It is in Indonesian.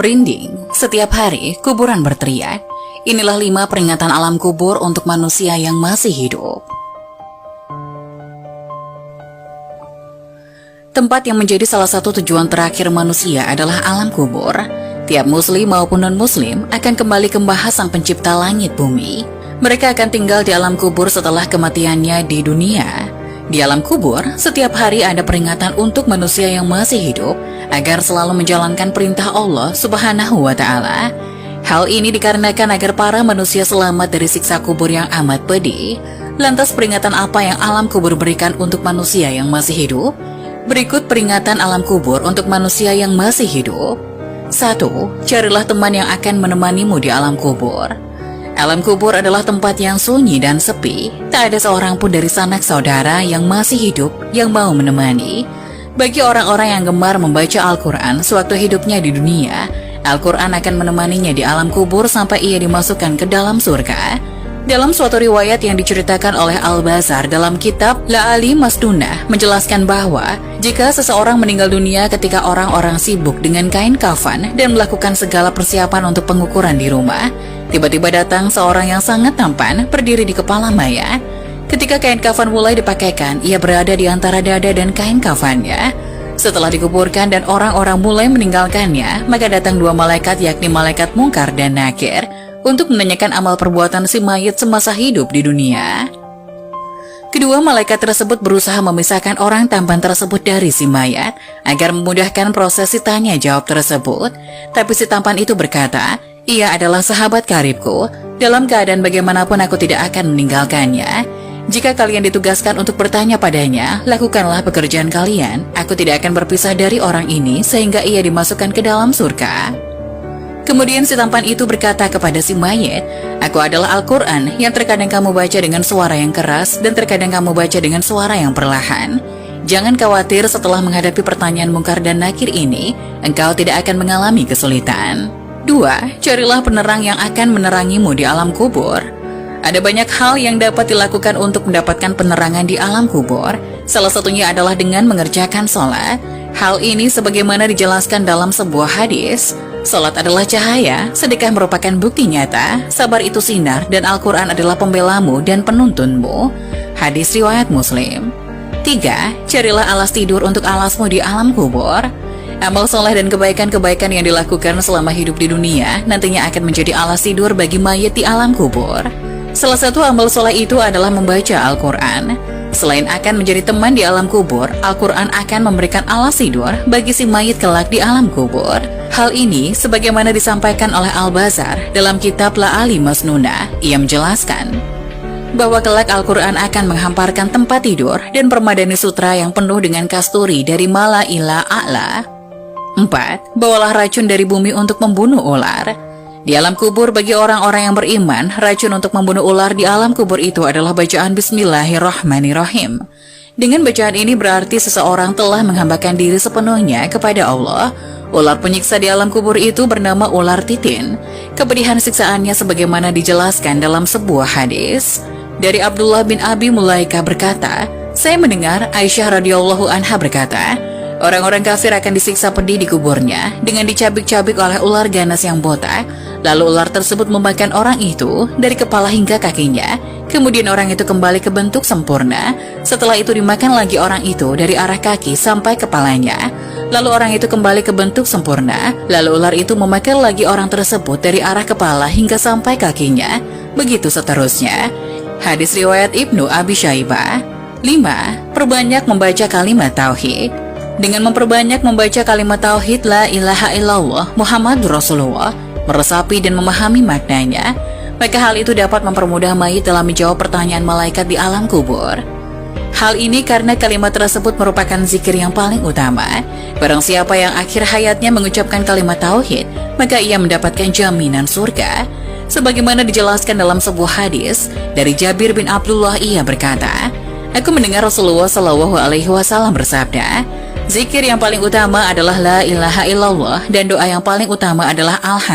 Merinding, setiap hari kuburan berteriak. Inilah 5 peringatan alam kubur untuk manusia yang masih hidup. Tempat yang menjadi salah satu tujuan terakhir manusia adalah alam kubur. Tiap muslim maupun non-muslim akan kembali ke Maha Sang Pencipta langit bumi. Mereka akan tinggal di alam kubur setelah kematiannya di dunia. Di alam kubur, setiap hari ada peringatan untuk manusia yang masih hidup agar selalu menjalankan perintah Allah Subhanahu wa Ta'ala. Hal ini dikarenakan agar para manusia selamat dari siksa kubur yang amat pedih. Lantas peringatan apa yang alam kubur berikan untuk manusia yang masih hidup? Berikut peringatan alam kubur untuk manusia yang masih hidup. 1. Carilah teman yang akan menemanimu di alam kubur. Alam kubur adalah tempat yang sunyi dan sepi. Tak ada seorang pun dari sanak saudara yang masih hidup yang mau menemani. Bagi orang-orang yang gemar membaca Al-Quran sewaktu hidupnya di dunia, Al-Quran akan menemaninya di alam kubur sampai ia dimasukkan ke dalam surga. Dalam suatu riwayat yang diceritakan oleh Al-Bazar dalam kitab La'ali Masdunah menjelaskan bahwa jika seseorang meninggal dunia ketika orang-orang sibuk dengan kain kafan dan melakukan segala persiapan untuk pengukuran di rumah, tiba-tiba datang seorang yang sangat tampan berdiri di kepala mayat. Ketika kain kafan mulai dipakaikan, ia berada di antara dada dan kain kafannya. Setelah dikuburkan dan orang-orang mulai meninggalkannya, maka datang 2 malaikat yakni malaikat Mungkar dan Nakir untuk menanyakan amal perbuatan si mayit semasa hidup di dunia. Kedua malaikat tersebut berusaha memisahkan orang tampan tersebut dari si mayat agar memudahkan proses tanya jawab tersebut. Tapi si tampan itu berkata, "Ia adalah sahabat karibku. Dalam keadaan bagaimanapun aku tidak akan meninggalkannya. Jika kalian ditugaskan untuk bertanya padanya, lakukanlah pekerjaan kalian. Aku tidak akan berpisah dari orang ini sehingga ia dimasukkan ke dalam surga." Kemudian si tampan itu berkata kepada si mayit, "Aku adalah Al-Quran yang terkadang kamu baca dengan suara yang keras dan terkadang kamu baca dengan suara yang perlahan. Jangan khawatir, setelah menghadapi pertanyaan Mungkar dan Nakir ini, engkau tidak akan mengalami kesulitan." 2. Carilah penerang yang akan menerangimu di alam kubur. Ada banyak hal yang dapat dilakukan untuk mendapatkan penerangan di alam kubur. Salah satunya adalah dengan mengerjakan sholat. Hal ini sebagaimana dijelaskan dalam sebuah hadis. Salat adalah cahaya, sedekah merupakan bukti nyata, sabar itu sinar, dan Al-Quran adalah pembelamu dan penuntunmu. Hadis riwayat Muslim. 3. Carilah alas tidur untuk alasmu di alam kubur. Amal soleh dan kebaikan-kebaikan yang dilakukan selama hidup di dunia nantinya akan menjadi alas tidur bagi mayit di alam kubur. Salah satu amal soleh itu adalah membaca Al-Quran. Selain akan menjadi teman di alam kubur, Al-Quran akan memberikan alas tidur bagi si mayit kelak di alam kubur. Hal ini sebagaimana disampaikan oleh Al-Bazar dalam kitab La'ali Masnunah. Ia menjelaskan bahwa kelak Al-Quran akan menghamparkan tempat tidur dan permadani sutra yang penuh dengan kasturi dari Mala ila A'la. 4. Bawalah racun dari bumi untuk membunuh ular. Di alam kubur bagi orang-orang yang beriman, racun untuk membunuh ular di alam kubur itu adalah bacaan Bismillahirrahmanirrahim. Dengan bacaan ini berarti seseorang telah menghambakan diri sepenuhnya kepada Allah. Ular penyiksa di alam kubur itu bernama ular titin. Kepedihan siksaannya sebagaimana dijelaskan dalam sebuah hadis. Dari Abdullah bin Abi Mulaika berkata, saya mendengar Aisyah radhiyallahu anha berkata, orang-orang kafir akan disiksa pedih di kuburnya dengan dicabik-cabik oleh ular ganas yang botak. Lalu ular tersebut memakan orang itu dari kepala hingga kakinya. Kemudian orang itu kembali ke bentuk sempurna. Setelah itu dimakan lagi orang itu dari arah kaki sampai kepalanya. Lalu orang itu kembali ke bentuk sempurna. Lalu ular itu memakan lagi orang tersebut dari arah kepala hingga sampai kakinya. Begitu seterusnya. Hadis riwayat Ibnu Abi Syaibah. 5. Perbanyak membaca kalimat tauhid. Dengan memperbanyak membaca kalimat tauhid La ilaha illallah Muhammadur Rasulullah, meresapi dan memahami maknanya, maka hal itu dapat mempermudah mayit dalam menjawab pertanyaan malaikat di alam kubur. Hal ini karena kalimat tersebut merupakan zikir yang paling utama. Barang siapa yang akhir hayatnya mengucapkan kalimat tauhid, maka ia mendapatkan jaminan surga. Sebagaimana dijelaskan dalam sebuah hadis dari Jabir bin Abdullah, ia berkata, aku mendengar Rasulullah SAW bersabda, zikir yang paling utama adalah La ilaha illallah dan doa yang paling utama adalah Alhamdulillah.